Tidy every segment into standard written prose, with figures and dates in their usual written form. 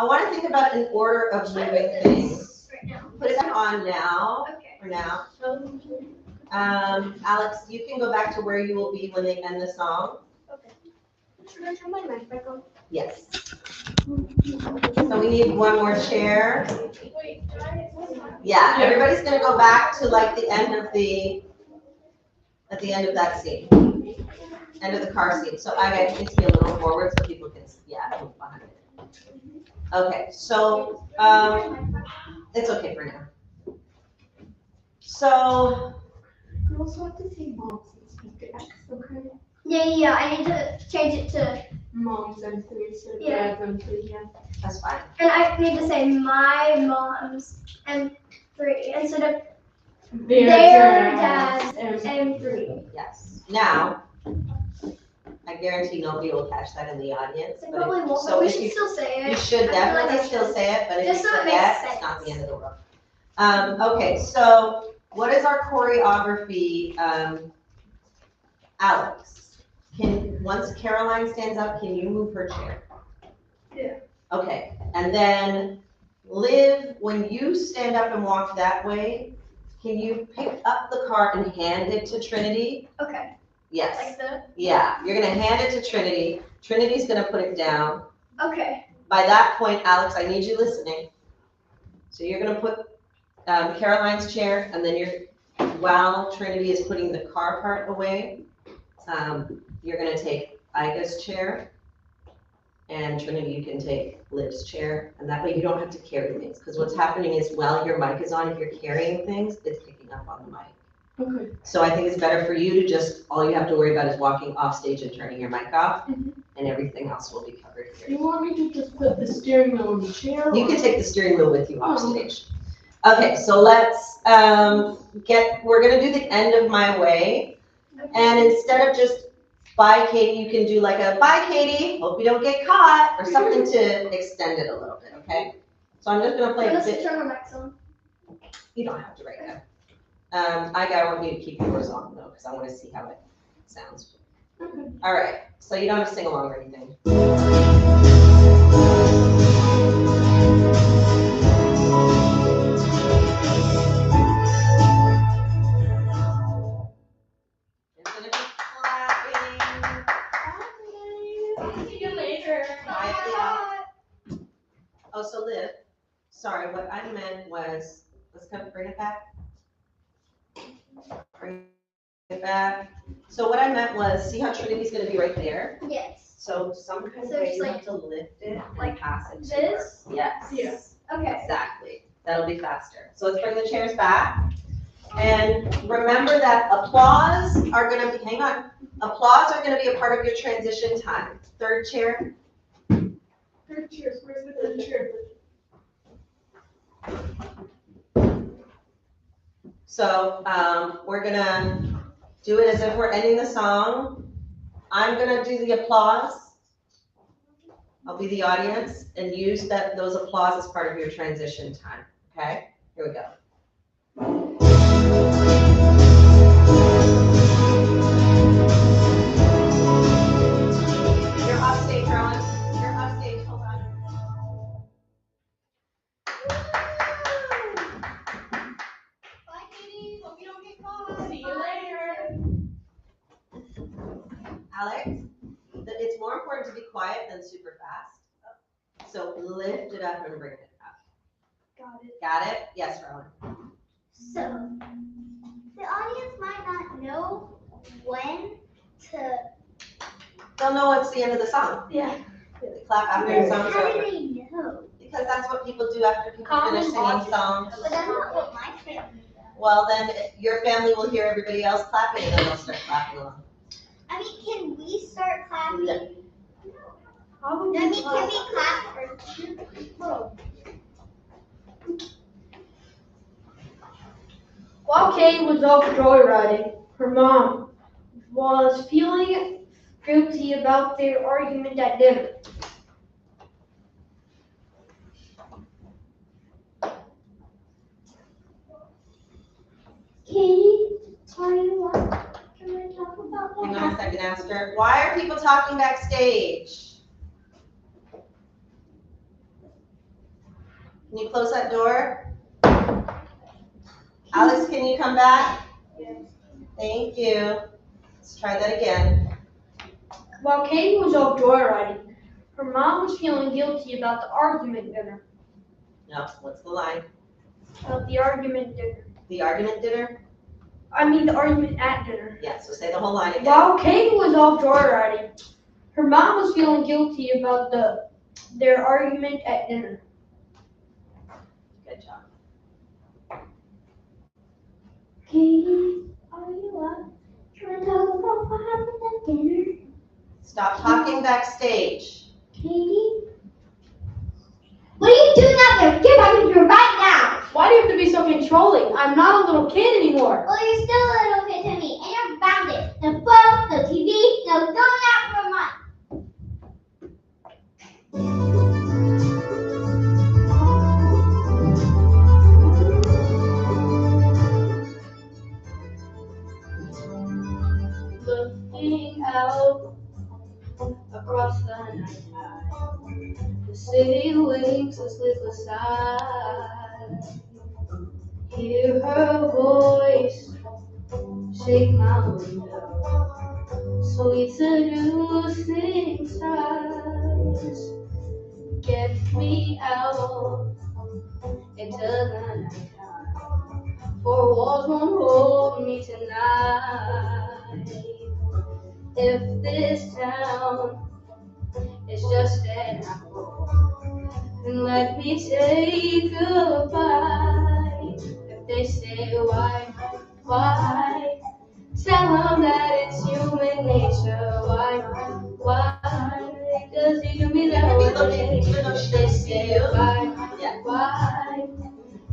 I want to think about an order of moving things. Right now. Put it on now, Okay. for now. Alex, you can go back to where you will be when they end the song. Okay. Should I turn my mic back on? Yes. So we need one more chair. Wait, Yeah, everybody's gonna go back to like the end of that scene. End of the car scene. So I need to be a little forward so people can, move behind it. Okay, so, it's okay for now. So, You also have to say moms and speak X, okay? Yeah, I need to change it to, Moms and 3 instead of Yeah. dads and 3, yeah. that's fine. and I need to say my moms and 3 instead of their dads and 3. Yes. Now, I guarantee nobody will catch that in the audience. They but probably if- won't, so but we if should you- still say it. You should I feel like definitely I still should. say it, but if Just you so it makes forget, sense. it's not the end of the world. Okay, so what is our choreography, Alex? Once Caroline stands up, can you move her chair? Yeah. Okay, and then Liv, when you stand up and walk that way, can you pick up the car and hand it to Trinity? Okay. Yes, Like the. yeah, you're gonna hand it to Trinity. Trinity's gonna put it down. Okay. By that point, Alex, I need you listening. So you're gonna put Caroline's chair, and then while Trinity is putting the car part away, you're gonna take Iga's chair, and Trinity, you can take Liv's chair, and that way you don't have to carry things, because what's happening is while your mic is on, if you're carrying things, it's picking up on the mic. Okay. So I think it's better for you to just, all you have to worry about is walking off stage and turning your mic off, and everything else will be covered Do here. you want me to just put the steering wheel on the chair? You or- can take the steering wheel with you off stage. Okay, so let's we're gonna do the end of my way. And instead of just bye Katie, you can do like a bye Katie, hope you don't get caught, or something to extend it a little bit, okay? So I'm just gonna play a Let's bit. turn our mics on. You don't have to right now. I want you to keep yours on though, because I want to see how it sounds. Okay. All right, so you don't have to sing along or anything. It's gonna be clapping. See you later. Quietly out. Oh, so Liv, sorry, what I meant was, let's bring it back. Bring it back. So what I meant was, see how Trinity's gonna be right there? Yes. So some kind of So way just you like- have to lift it and like pass it to this? her. Yes. Yeah. Okay. Exactly. That'll be faster. So let's bring the chairs back. And remember that applause are gonna be, hang on, applause are gonna be a part of your transition time. Third chair. Third chair, where's the third chair? So we're gonna do it as if we're ending the song. I'm gonna do the applause. I'll be the audience and use those applause as part of your transition time. Okay? Here we go. You're off stage, Rowan. You're off stage. Hold on. Bye, Katie. Hope you don't get caught. See you later. Alex, it's more important to be quiet than super fast. So lift it up and bring it up. Got it. Got it? Yes, Rowan. So, the audience might not know when to. They'll know it's the end of the song. Yeah. They clap after the song's How do over. they know? Because that's what people do after people finish singing songs. But that's not what my family does. Well, then your family will hear everybody else clapping and then they'll start clapping along. I mean, can we start clapping? No. No, I mean, can we clap first? While Katie was off joyriding, her mom was feeling guilty about their argument at dinner. Katie, are you up? Can we talk about Hang that? on a second, ask her. Why are people talking backstage? Can you close that door? Alex, can you come back? Yes. Thank you. Let's try that again. While Katie was off joyriding, her mom was feeling guilty about the argument dinner. No, what's the line? About the argument dinner. The argument dinner? The argument at dinner. Yeah, so say the whole line again. While Katie was off joyriding, her mom was feeling guilty about their argument at dinner. Good job. Katie, are you up? Do you want to talk about what happened at dinner? Stop talking backstage. Katie? What are you doing out there? Get back in here right now! Why do you have to be so controlling? I'm not a little kid anymore. Well, you're still a little kid to me, and you're grounded. No phone, no TV, no going out for a month. Looking out across the night sky, the city winks a sleepless eye. Hear her voice shake my window, sweet seducing sighs. Get me out into the nighttime, for walls won't hold me tonight. If this town is just an apple, then let me take a bite. If they say why, tell them that it's human nature. Why does he do me that way? If they say why,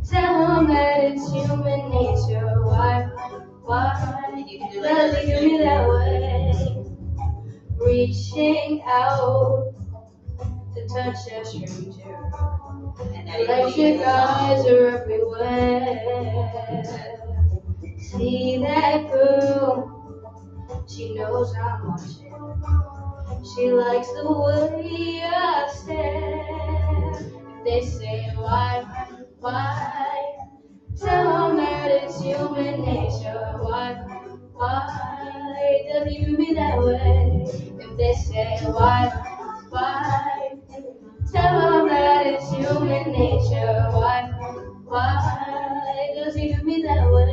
tell them that it's human nature. Why does he do me that way? Reaching out to touch a stranger, electric eyes are everywhere. See that girl, she knows I'm watching. She likes the way I stare. If they say why, tell them that it's human nature. Why does he do me that way? If they say why, tell them that it's human nature. Why does he do me that way?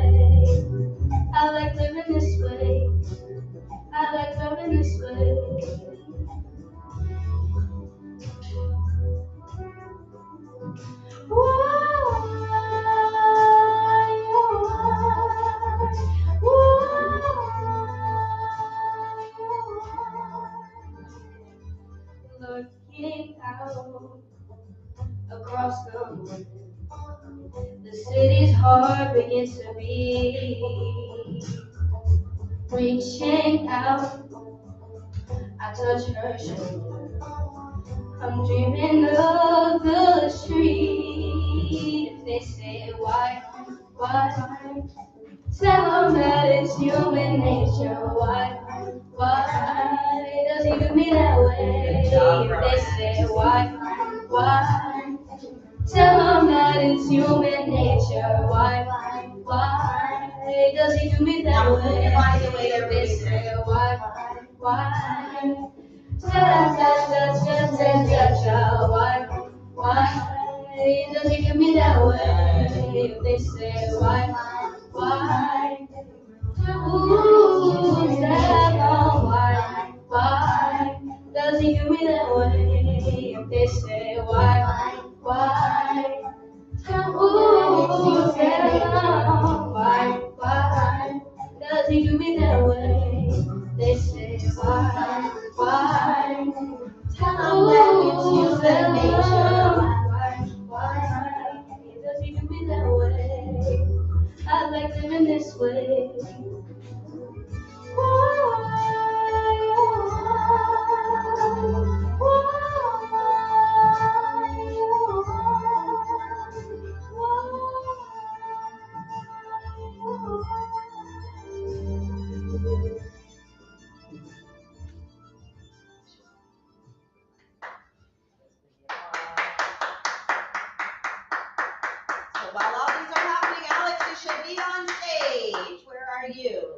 I like living this way. I like loving this way. Looking out across the world, the city's heart begins to beat. Reaching out, I touch her shoulder. I'm dreaming of the street. If they say why, tell them that it's human nature. Why does he do me that way? If they say why, tell them that it's human nature. Why does he do me that way? If they say why, why does he do me that way? If they say why, ooh, tell why does he do me that way? If they say why, ooh, tell why does he do me that way? They say why, tell ooh, tell why does he do me that way? I like living this way. should be on stage. Where are you?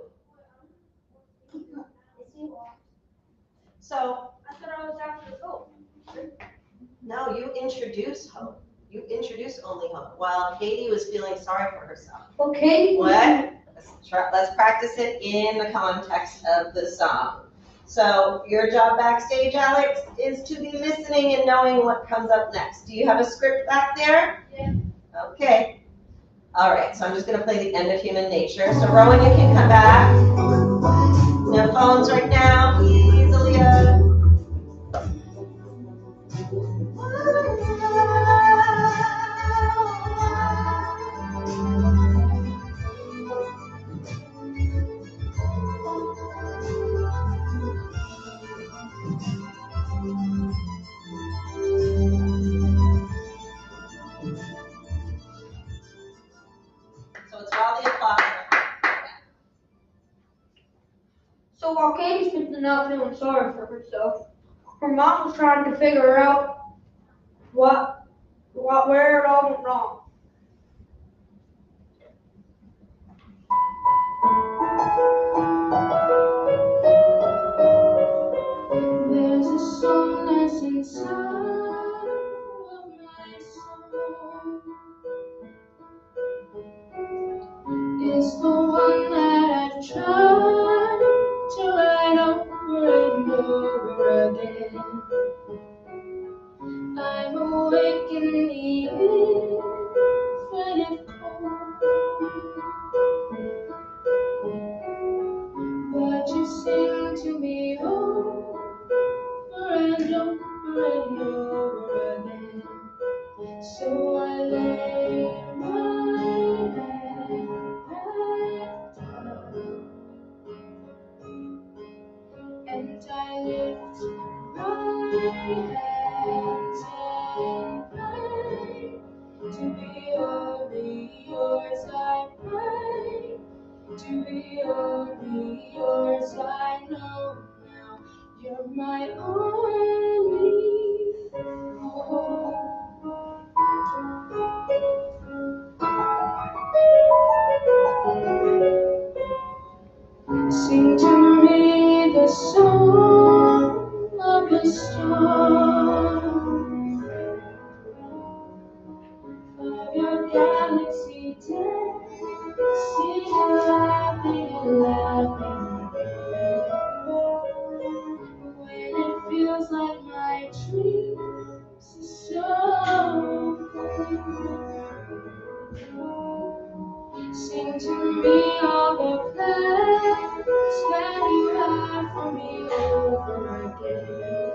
So, I thought I was after Hope. no, you introduce Hope. You introduce only Hope, while Katie was feeling sorry for herself. Okay. What? Let's practice it in the context of the song. So your job backstage, Alex, is to be listening and knowing what comes up next. Do you have a script back there? Yeah. Okay. All right, so I'm just gonna play the end of Human Nature. So Rowan, you can come back. No phones right now, please, Aaliyah. So it's while the applause. So while Katie's been out feeling sorry for herself, her mom was trying to figure out where it all went wrong. There's a song that's inside of my soul. It's the one that I've tried to write over and over again. I'm awake in the infinite cold, but you sing to me over and over and over again. So I lay my head down and I lift my hands and pray to be only yours. I pray to be only yours. I know now you're my only hope. Sing to me the song of the storm, of your galaxy dancing, laughing, laughing. When it feels like my dreams are so sing to me all the plans that you have for me over again.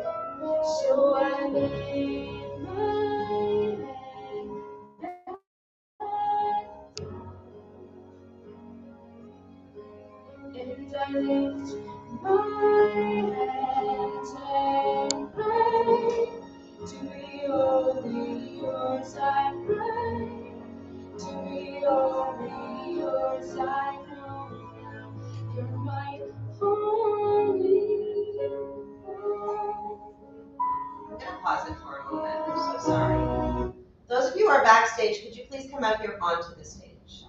So I lay my head and I lift my hands and pray to be only yours. I pray to be only yours. I know now you're my only hope. I'm gonna pause it for a moment. I'm so sorry. Those of you who are backstage, could you please come out here onto the stage?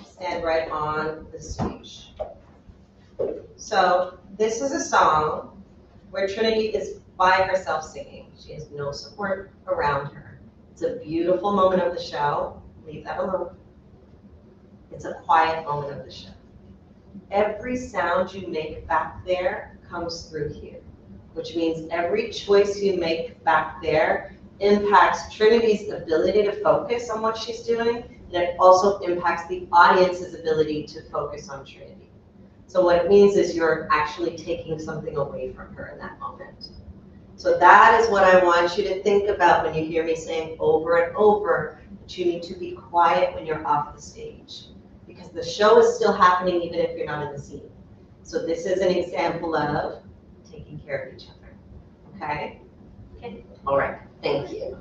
Stand right on the stage. So this is a song where Trinity is by herself singing. She has no support around her. It's a beautiful moment of the show. Leave that alone. It's a quiet moment of the show. Every sound you make back there comes through here, which means every choice you make back there impacts Trinity's ability to focus on what she's doing, and it also impacts the audience's ability to focus on Trinity. So what it means is you're actually taking something away from her in that moment. So that is what I want you to think about when you hear me saying over and over that you need to be quiet when you're off the stage, because the show is still happening even if you're not in the scene. So this is an example of taking care of each other, okay? Okay. All right, thank you.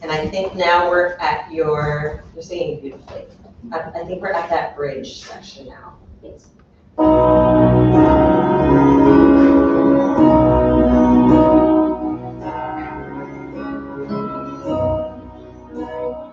And I think now we're at you're singing beautifully. I think we're at that bridge section now. Thanks. Like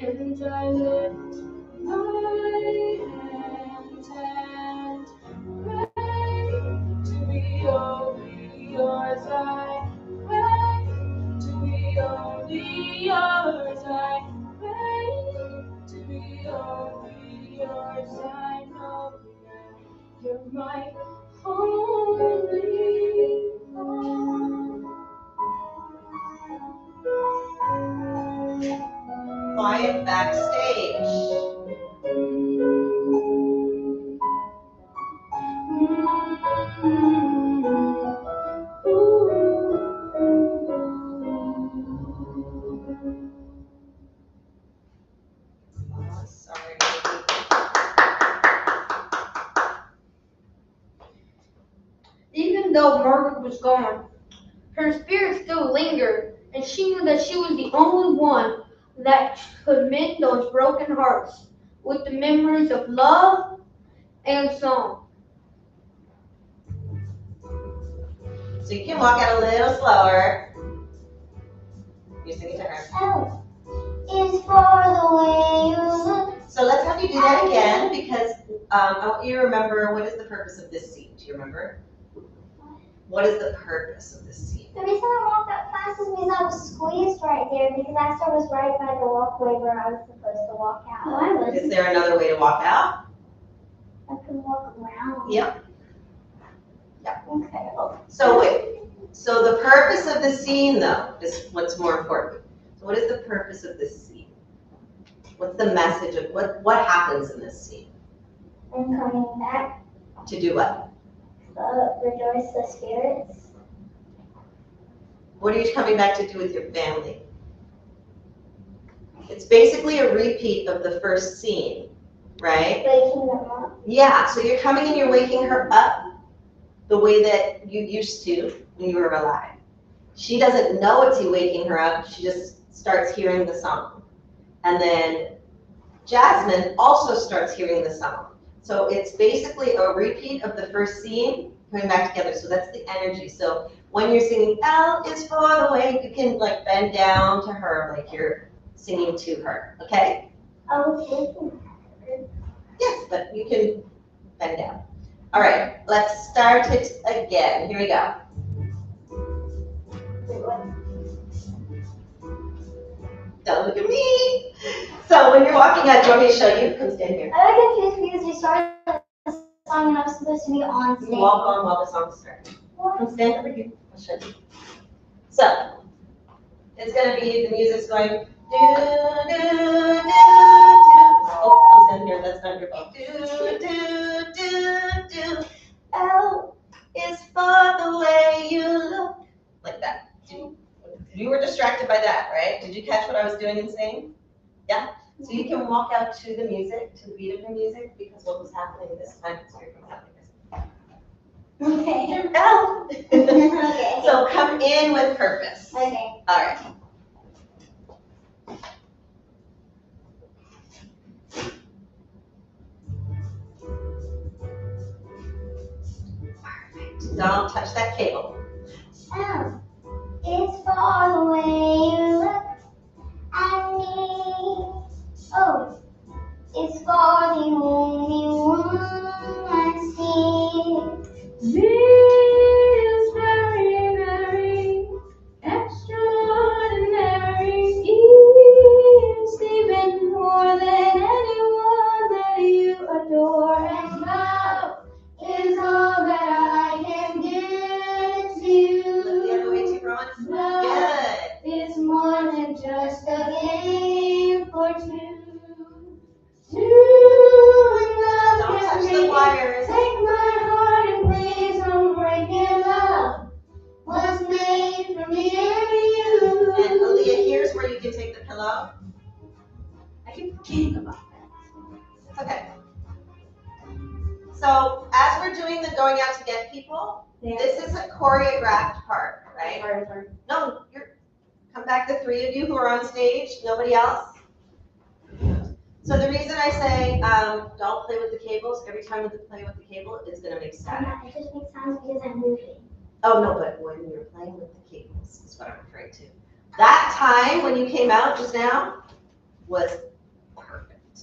and I lift my hands and pray to be only yours. I pray to be only yours. I pray to be only yours. I know you're my only one. Quiet backstage. Oh, sorry. Even though Margaret was gone, her spirit still lingered, and she knew that she was the only one that could mend those broken hearts with the memories of love and song. So you can walk out a little slower. You're singing to her. L is for the way you look. So let's have you do that again because I want you to remember what is the purpose of this scene. Do you remember? What is the purpose of this scene? The reason I walked that fast is because I was squeezed right there because Esther was right by the walkway where I was supposed to walk out. Oh, I was. Is there another way to walk out? I can walk around. Yep. Okay. So wait. So the purpose of the scene, though, is what's more important. So what is the purpose of this scene? What's the message of what happens in this scene? I'm coming back. To do what? Rejoice the spirits. What are you coming back to do with your family? It's basically a repeat of the first scene, right? Waking them up. Yeah, so you're coming and you're waking her up the way that you used to when you were alive. She doesn't know it's you waking her up, she just starts hearing the song. And then Jasmine also starts hearing the song. So it's basically a repeat of the first scene coming back together. So that's the energy. So when you're singing L is for the way, you can like bend down to her like you're singing to her, okay? I was waking her. Yes, but you can bend down. All right, let's start it again. Here we go. Don't look at me. So when you're walking out, do you want me to show you? Come stand here. I got confused because you started the song and I was supposed to be on stage. You walk on while the song starts. Come stand over here. I'll show you. So it's gonna be the music's going do do do do. Oh, come stand here. That's not your fault. Do do do do. L is for the way you look. Like that. You were distracted by that, right? Did you catch what I was doing and saying? Yeah? So you can walk out to the music, to the beat of the music, because what was happening this time is you're coming out like this. Okay. L. Okay. So come in with purpose. Okay. All right. Perfect. Don't touch that cable. L is for the way you look at me. O is for the only one I see. V is very, very extraordinary. E is even more than anyone that you adore. And love is all that I can give to you. Look the other way too, Ron. Love Good. is more than just a game for two. Two and love Don't can touch the make it. wires. Take my heart and please don't break it. Love was made for me and you. And Aaliyah, here's where you can take the pillow. I keep forgetting about that. It's okay. So as we're doing the going out to get people, this is a choreographed part, right? No, come back, the three of you who are on stage, nobody else. So the reason I say don't play with the cables, every time you play with the cable, it's gonna make static. It just makes sounds because I'm moving. Oh no, but when you're playing with the cables is what I'm referring to. That time when you came out just now, was perfect,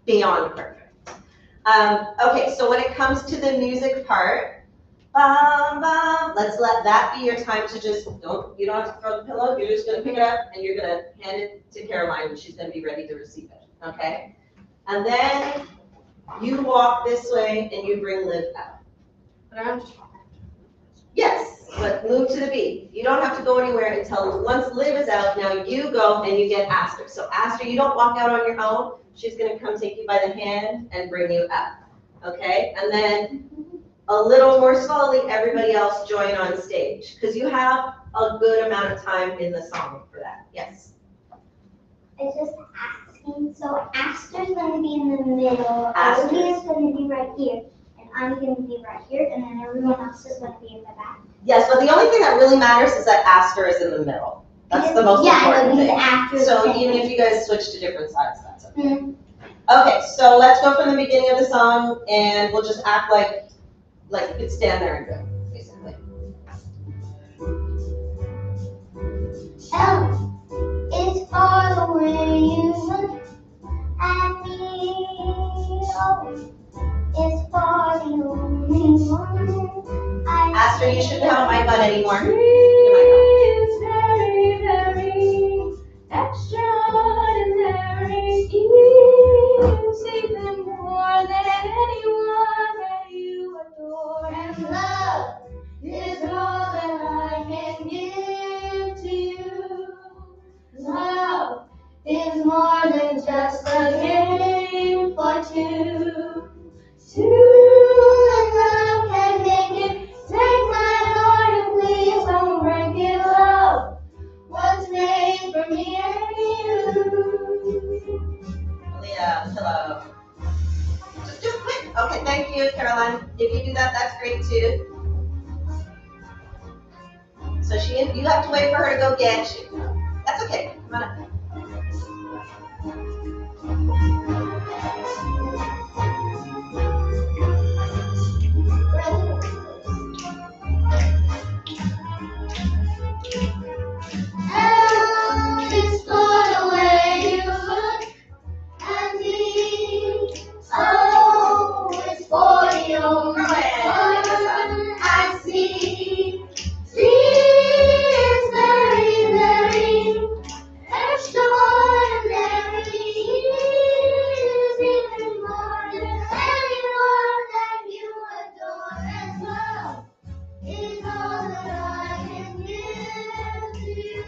beyond perfect. Okay, so when it comes to the music part, let's let that be your time to just, you don't have to throw the pillow, you're just gonna pick it up and you're gonna hand it to Caroline and she's gonna be ready to receive it, okay? And then you walk this way and you bring Liv out. But I'm just Yes, but move to the beat. You don't have to go anywhere until once Liv is out, now you go and you get Aster. So Aster, you don't walk out on your own. She's gonna come take you by the hand and bring you up, okay? And then a little more slowly, everybody else join on stage because you have a good amount of time in the song for that. Yes. It's just asking. So Aster's going to be in the middle. Aster's. Olivia's going to be right here. And I'm going to be right here. And then everyone else is going to be in the back. Yes, but the only thing that really matters is that Aster is in the middle. That's the most important because thing. Aster's So the even same. if you guys switch to different sides, that's okay. Mhm. Okay, so let's go from the beginning of the song and we'll just act like you could stand there and do it, basically. L is for the way you look at me. O is for the only one I Aster, you shouldn't have a mic on anymore. Is very, very extraordinary. Is even more than anyone that you adore. And love is all that I can give to you. Love is more than just a game for two. And love can make it. Take my heart and please don't break it. Love was made for me and you. Leah, pillow. Just do it quick. Okay, thank you, Caroline. If you do that, that's great too. So you have to wait for her to go get you. That's okay. Come on up. L is for the way you look at me. O is for the only one I see. C is very, very extraordinary. Is even more than anyone that you adore. And love is all that I can give to you.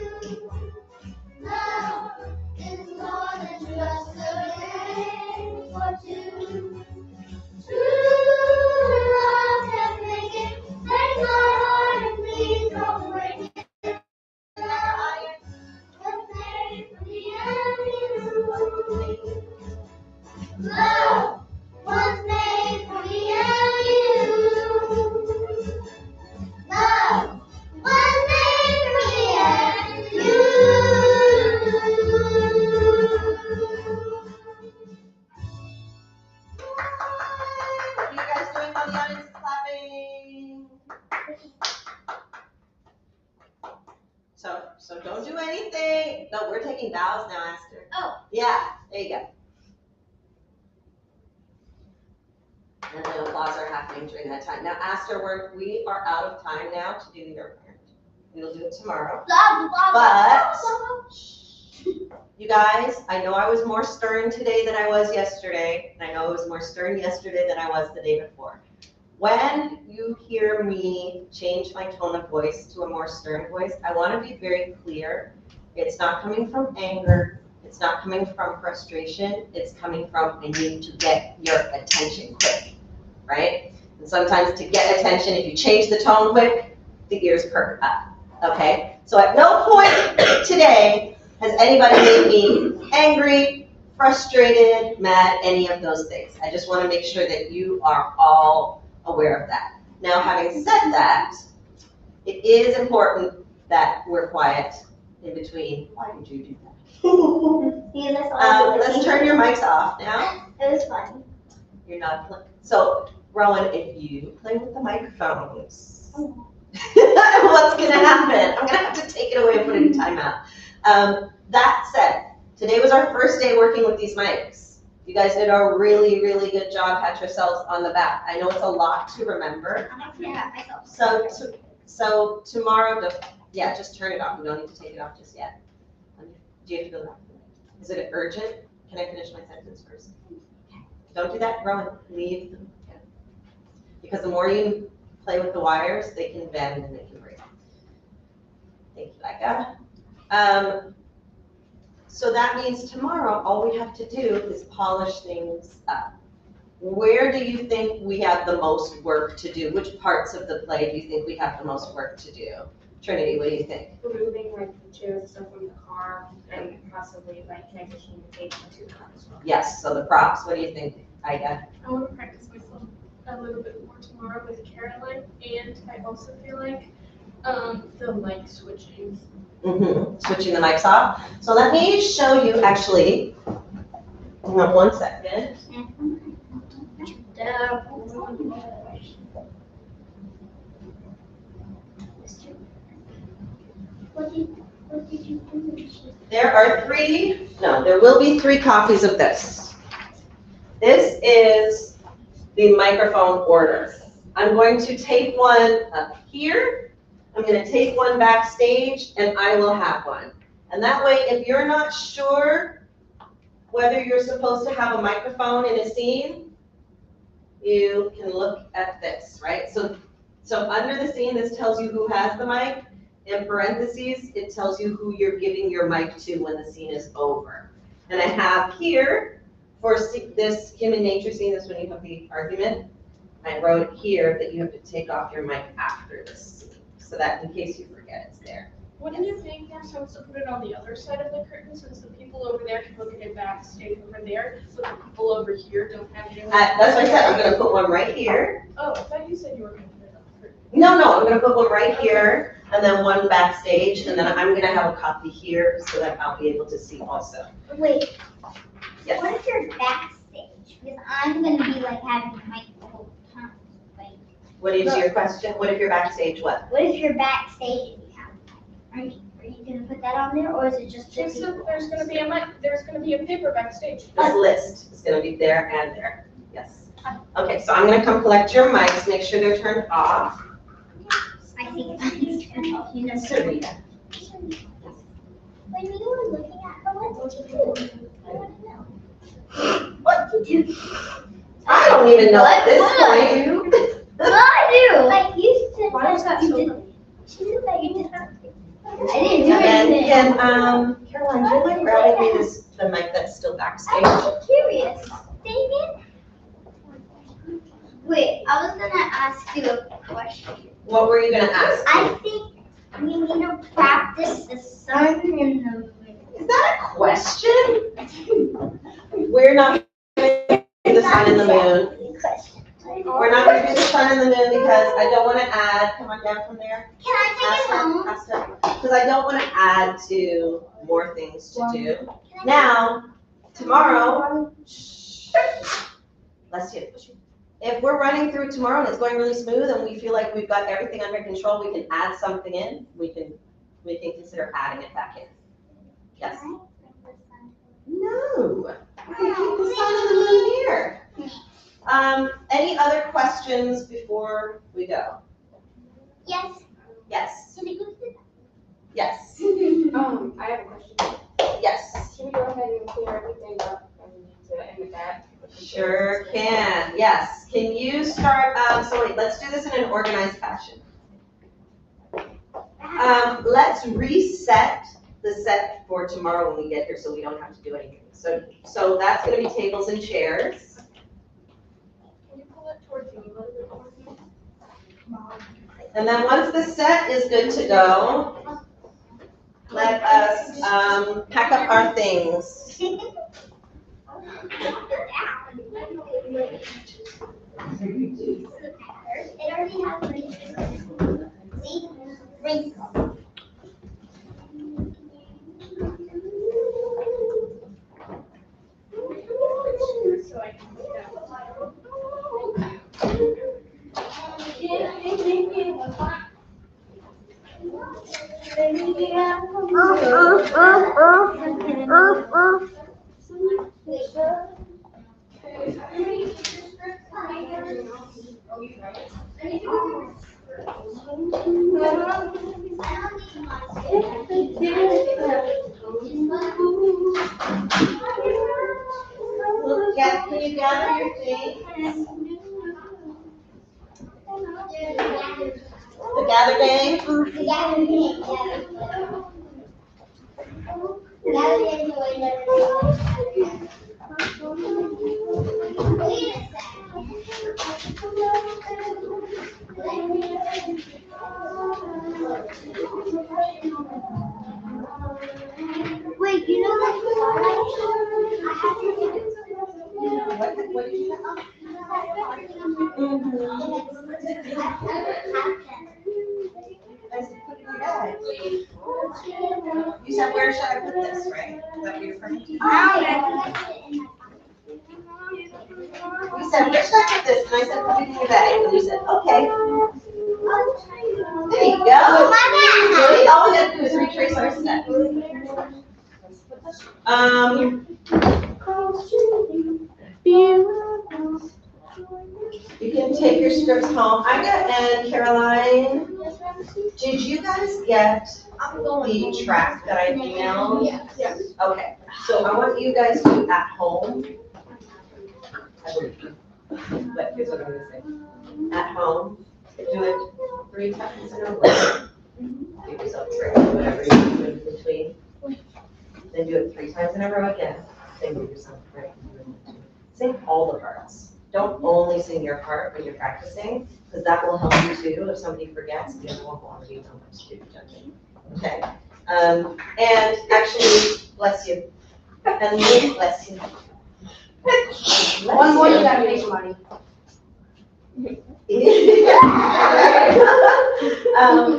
Love is more than just a game for two. True love can make it. Take my heart and please don't break it. Love was made for me and you. Love was made for me and you. Love was made for me and you. What are you guys doing while the audience is clapping? So don't do anything. No, we're taking bows now, Aster. Oh. Yeah, there you go. And the applause are happening during that time. Now, Aster, we are out of time now to do your part. We'll do it tomorrow. Blah, blah, But blah. you guys, I know I was more stern today than I was yesterday, and I know I was more stern yesterday than I was the day before. When you hear me change my tone of voice to a more stern voice, I want to be very clear. It's not coming from anger. It's not coming from frustration. It's coming from I need to get your attention quick, right? And sometimes to get attention, if you change the tone quick, the ears perk up, okay? So at no point today has anybody made me angry, frustrated, mad, any of those things. I just want to make sure that you are all aware of that. Now, having said that, it is important that we're quiet in between. Why did you do that? See, that's all Let's turn your mics off now. It was funny. You're not so Rowan, if you play with the microphones, what's gonna happen? I'm gonna have to take it away and put it in timeout. That said, Today was our first day working with these mics. You guys did a really, really good job. Pat yourselves on the back. I know it's a lot to remember. Yeah, I thought So tomorrow, just turn it off. You don't need to take it off just yet. Do you have to go back? Is it urgent? Can I finish my sentence first? Don't do that, Rowan. Leave them. Because the more you play with the wires, they can bend and they can break. Thank you, Becca. So that means tomorrow, all we have to do is polish things up. Where do you think we have the most work to do? Which parts of the play do you think we have the most work to do? Trinity, what do you think? Removing like the chairs and stuff from the car and possibly like transitioning the table to the car as well. Yes, so the props, what do you think, Ida? I want to practice myself a little bit more tomorrow with Caroline, and I also feel like the mic switching. Switching the mics off. So let me show you actually, hang on 1 second. what did you finish? There will be 3 copies of this. This is the microphone order. I'm going to take one up here, I'm going to take one backstage, and I will have one. And that way, if you're not sure whether you're supposed to have a microphone in a scene, you can look at this, right? So under the scene, this tells you who has the mic. In parentheses, it tells you who you're giving your mic to when the scene is over. And I have here, for this human nature scene, this when you have the argument, I wrote here that you have to take off your mic after this scene, so that in case you forget, it's there. Wouldn't it make more sense to put it on the other side of the curtain, since the people over there can look at it backstage over there, so the people over here don't have anyone? That's what I said, I'm gonna put one right here. Oh, I thought you said you were going to put it on the curtain. No, I'm gonna put one right here, and then one backstage, and then I'm gonna have a copy here, so that I'll be able to see also. Wait, Yes. what if you're backstage? Because I'm gonna be like having the mic the whole time. Like, What is your question? What if you're backstage, what? what if you're backstage and you have the mic? Are you gonna put that on there, or is it just the There's people? going to be a mic, there's going to be a paper backstage. This list is gonna be there and there, yes. Okay, so I'm gonna come collect your mics, make sure they're turned off. I think you know, Syreeta. when you were looking at her, what did you do? I want to know. What did you? I don't even know at this point. What I do? Like you said Why was that so you did. She said that you did something. I didn't do And then, anything. Caroline, do you mind grabbing me the mic that's still backstage? I'm curious. Dang it. Wait, I was gonna ask you a question. What were you gonna ask? I think we need to practice the sun and the moon. Is that a question? We're not gonna do the sun and the moon. We're not gonna do the sun and the moon because I don't wanna add, come on down from there. Can I take it home? Because I don't wanna add to more things to do. Now, tomorrow, let's see. If we're running through tomorrow and it's going really smooth and we feel like we've got everything under control, we can add something in, we can consider adding it back in. Yes? No. We're gonna keep the sun and the moon here. Any other questions before we go? Yes. Yes. Can I go to Yes. I have a question. Yes. Can we go ahead and clear everything up and end with that? Sure can. Yes. Can you start? So wait, let's do this in an organized fashion. Let's reset the set for tomorrow when we get here so we don't have to do anything. So that's going to be tables and chairs. Can you pull it towards you a little bit more? And then once the set is good to go, let us pack up our things. It already has wrinkles. See? Wrinkles. So I can put that. can you gather your things? The gather gang? Wait, you know that What did you have? I said, put it in your bag. You said, where should I put this, right? Is that what you're from? You said, where should I put this? And I said, put it in your bag. And you said, okay. There you go. Really, all we have to do is retrace our steps. You can take your scripts home. I got, and Caroline, did you guys get the track that I emailed? Yes. Okay, so I want you guys to, at home, I believe you, but here's what I'm gonna say. At home, do it 3 times in a row. Give yourself a break, whatever you do in between. Then do it 3 times in a row again. Then give yourself a break. Sing all the parts. Don't only sing your part when you're practicing, because that will help you too. If somebody forgets, the other one will already know what to do. Okay. And actually, bless you. And Liv, bless you. One more, you gotta make money.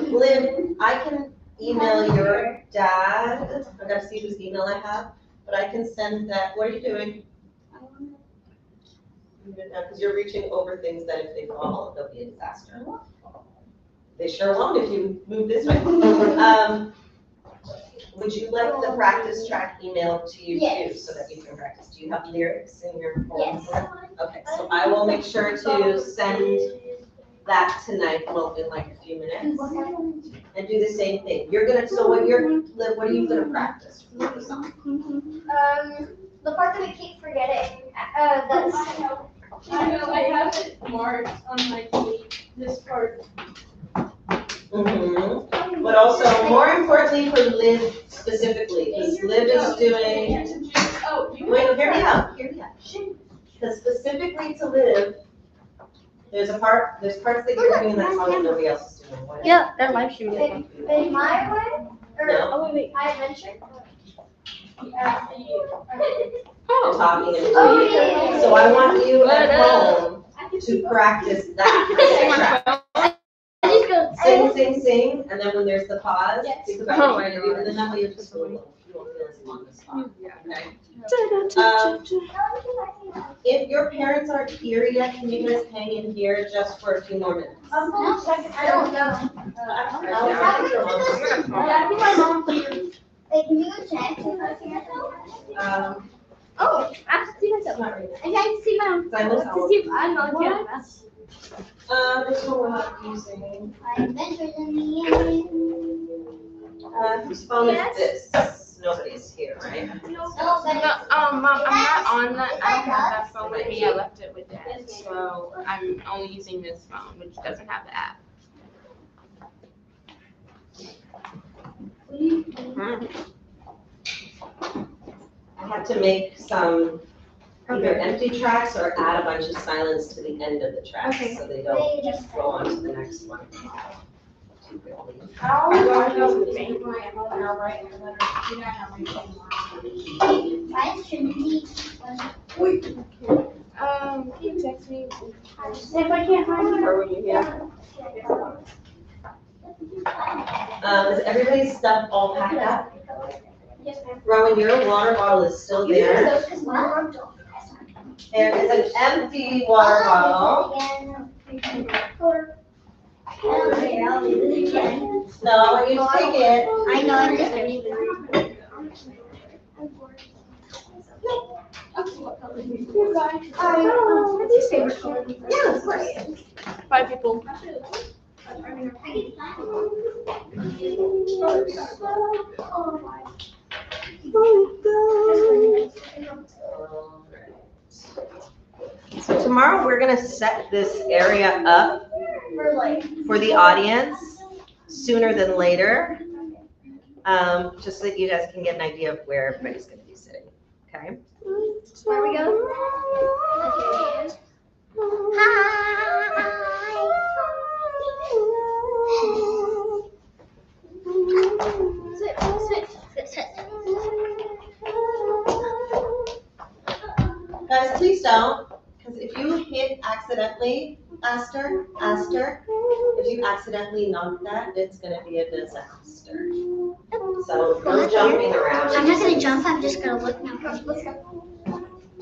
Liv, I can email your dad. I gotta see whose email I have, but I can send that. What are you doing? Because you're reaching over things that if they fall, they'll be a disaster. They sure won't if you move this way. Would you like the practice track emailed to you too, so that you can practice? Do you have lyrics in your phone? Yes. Okay, so I will make sure to send that tonight, well, in like a few minutes, and do the same thing. You're gonna, so what are you gonna practice for the song? the part that I keep forgetting. That's. I know, I have it marked on my sheet, this part. Mm-hmm. But also, more importantly for Liv specifically, because Liv is doing, Oh, you. wait, hear me out. Because specifically to Liv, there's parts that you're doing in that song that nobody else is doing. What is it? Yeah, they're live streaming. In my way? Or No. Oh, wait, I adventure? You're talking and Oh, yeah. So I want you at home to practice that. Sing, and then when there's the pause, because I want you to do, and then that way you'll just go, you won't feel as on the spot. Okay? If your parents aren't here yet, can you guys hang in here just for a few more minutes? I don't know. I think my mom's here. Wait, can you go check if I can? Oh, I have to see myself not right now. I can't see my own. I was- To see if I'm not good. This one we're not using. I adventured in the end. Whose phone is this? Nobody's here, right? No, but Mom, I'm not on that, I don't have that phone with me, I left it with Dad, so I'm only using this phone, which doesn't have the app. I had to make some either empty tracks or add a bunch of silence to the end of the track, so they don't just go on to the next one. Too quickly. mine shouldn't be. Can you text me? If I can't find you. Or when you're here? Is everybody's stuff all packed up? Yes, ma'am. Rowan, your water bottle is still there. Well, There is an empty water bottle. Okay, I'll do it again. No, I want you to take it. I know, I'm just kidding. What's your favorite color? Yeah, of course. Bye, people. tomorrow we're gonna set this area up For like. for the audience sooner than later. Just so that you guys can get an idea of where everybody's gonna be sitting, okay? Where we go? Okay. Sit. Guys, please don't, because if you hit accidentally, Aster, if you accidentally knock that, it's gonna be a disaster. So no jumping around. I'm not gonna jump, I'm just gonna look now. Let's go.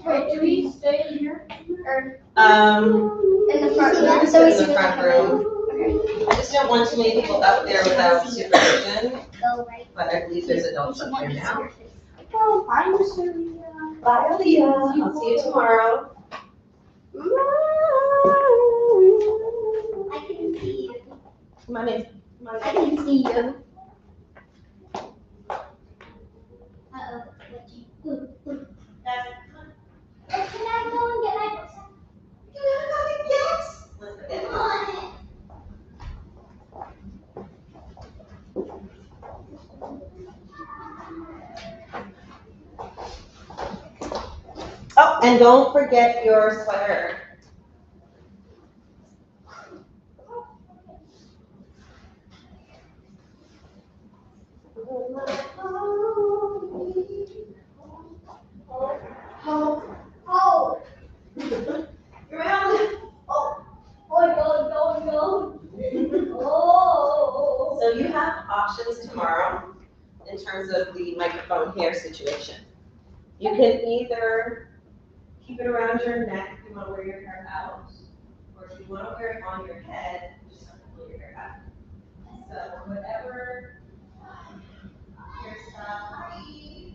Wait, do we stay here? Or In in the front room. in So we the see front room. I just don't want too many people up there without supervision, Go right. but I believe there's adults up there now. Oh, I'm Syreeta. Bye, Leah. I'll see you tomorrow. I can see you. Come on in. Come on in. I can see you. Uh-oh. Guys, Can I go and get my books? let's go. Oh, and don't forget your sweater. Oh, You're around. oh. So you have options tomorrow in terms of the microphone hair situation. You can either keep it around your neck if you want to wear your hair out, or if you want to wear it on your head, you just have to pull your hair back. So whatever hairstyle